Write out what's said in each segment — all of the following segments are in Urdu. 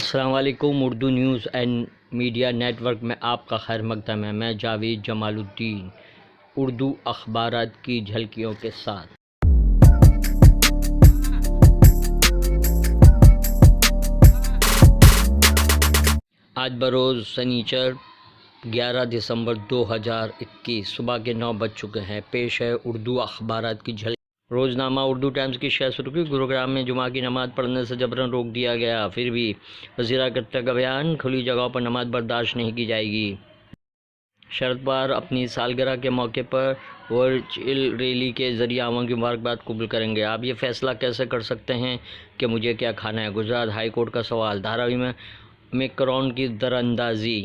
السلام علیکم۔ Urdu news and media network میں آپ کا خیر مقدم ہے۔ میں جاوید جمال الدین اردو اخبارات کی جھلکیوں کے ساتھ۔ آج بروز سنیچر 11 دسمبر 2021 صبح کے 9 بج چکے ہیں۔ پیش ہے اردو اخبارات کی جھلکی۔ روزنامہ اردو ٹائمز کی شہ سرخی: گروگرام میں جمعہ کی نماز پڑھنے سے جبراً روک دیا گیا، پھر بھی وزیر کترہ کا بیان، کھلی جگہوں پر نماز برداشت نہیں کی جائے گی۔ شرد پوار اپنی سالگرہ کے موقع پر ورچوئل ریلی کے ذریعے عوام کی مبارکباد قبول کریں گے۔ آپ یہ فیصلہ کیسے کر سکتے ہیں کہ مجھے کیا کھانا ہے؟ گجرات ہائی کورٹ کا سوال۔ دھاراوی میں اومیکرون کی دراندازی۔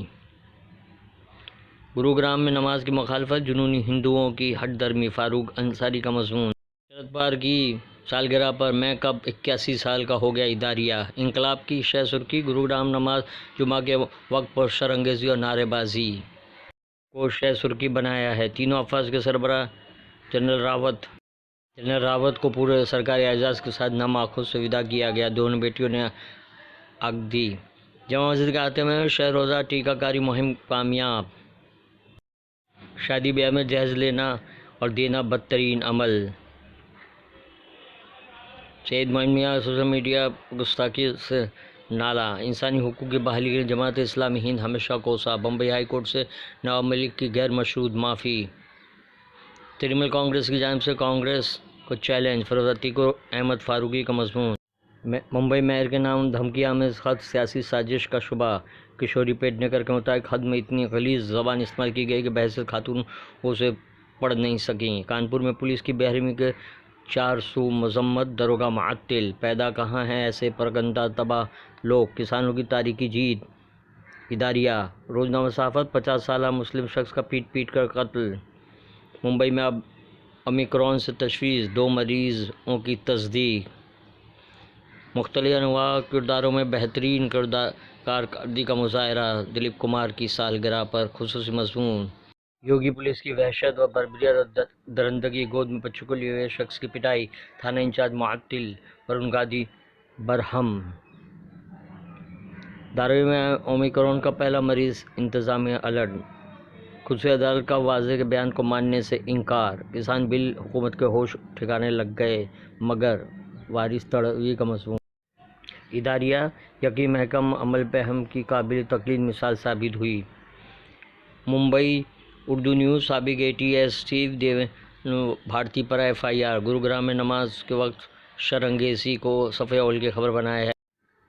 گروگرام میں نماز کی مخالفت، جنونی ہندوؤں کی ہٹ درمی، فاروق انصاری کا مضمون۔ شرد پوار کی سالگرہ پر میں کب 81 سال کا ہو گیا اداریہ۔ انقلاب کی شہ سرخی: گروگرام نماز جمعہ کے وقت پر شرانگیزی اور نعرے بازی کو شہ سرخی بنایا ہے۔ تینوں افواج کے سربراہ جنرل راوت کو پورے سرکاری اعزاز کے ساتھ نم آنکھوں سے وداع کیا گیا۔ دونوں بیٹیوں نے آگ دی۔ جامع مسجد کے احاطے میں شہ روزہ ٹیکہ کاری مہم کامیاب۔ شادی بیاہ میں جہیز لینا اور دینا بدترین عمل۔ سید معین میاں سوشل میڈیا گستاخی سے نالاں۔ انسانی حقوق کی بحالی کے لیے جماعت اسلامی ہند ہمیشہ کوساں۔ بمبئی ہائی کورٹ سے نواب ملک کی غیر مشروط معافی۔ ترنمول کانگریس کی جانب سے کانگریس کو چیلنج، فیروز عتیق اور احمد فاروقی کا مضمون۔ ممبئی میئر کے نام دھمکی آمیز خط، سیاسی سازش کا شبہ۔ کشوری پیڈنیکر کے مطابق خط میں اتنی غلیظ زبان استعمال کی گئی کہ بحیثیت خاتون وہ اسے پڑھ نہیں سکیں۔ کانپور میں پولیس کی بے رحمی کے 400 مذمت، داروغہ معطل۔ پیدا کہاں ہیں ایسے پرگندہ تباہ لوگ، کسانوں کی تاریخی جیت۔ اداریہ روزنامہ صحافت: 50 سالہ مسلم شخص کا پیٹ کر قتل۔ ممبئی میں اب اومیکرون سے تشویش، 2 مریضوں کی تصدیق۔ مختلف انواع کرداروں میں بہترین کارکردگی کا مظاہرہ، دلیپ کمار کی سالگرہ پر خصوصی مضمون۔ یوگی پولیس کی وحشت و بربریت اور درندگی، گود میں بچوں کو لیے ہوئے شخص کی پٹائی، تھانہ انچارج معطل، ورون گاندھی برہم۔ دھاراوی میں اومیکرون کا پہلا مریض، انتظامیہ الرٹ۔ خصوصی عدالت کا واضح بیان کو ماننے سے انکار۔ کسان بل، حکومت کے ہوش ٹھکانے لگ گئے مگر وارث تڑوی کا مضمون۔ اداریہ یقین محکمہ عمل پہم کی قابل تقلید مثال ثابت ہوئی۔ ممبئی اردو نیوز: سابق ATS چیف دیوینو بھارتی پر FIR۔ گروگرام میں نماز کے وقت شرانگیزی کو صفحہ اول کی خبر بنایا ہے۔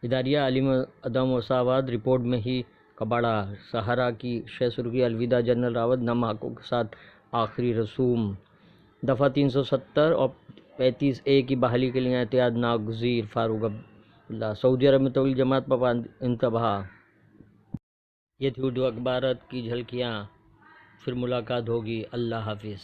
اداریہ عالم عدم مساوات، رپورٹ میں ہی کباڑہ۔ سہارا کی شہ سرخی: الوداع جنرل راوت، نم آنکھوں کے ساتھ آخری رسوم۔ دفعہ 370 اور 35A کی بحالی کے لیے احتیاط ناگزیر، فاروق عبداللہ۔ سعودی عرب میں طویل جماعت پابند انتباہ۔ یہ تھی اردو اخبارات کی جھلکیاں، پھر ملاقات ہوگی۔ اللہ حافظ۔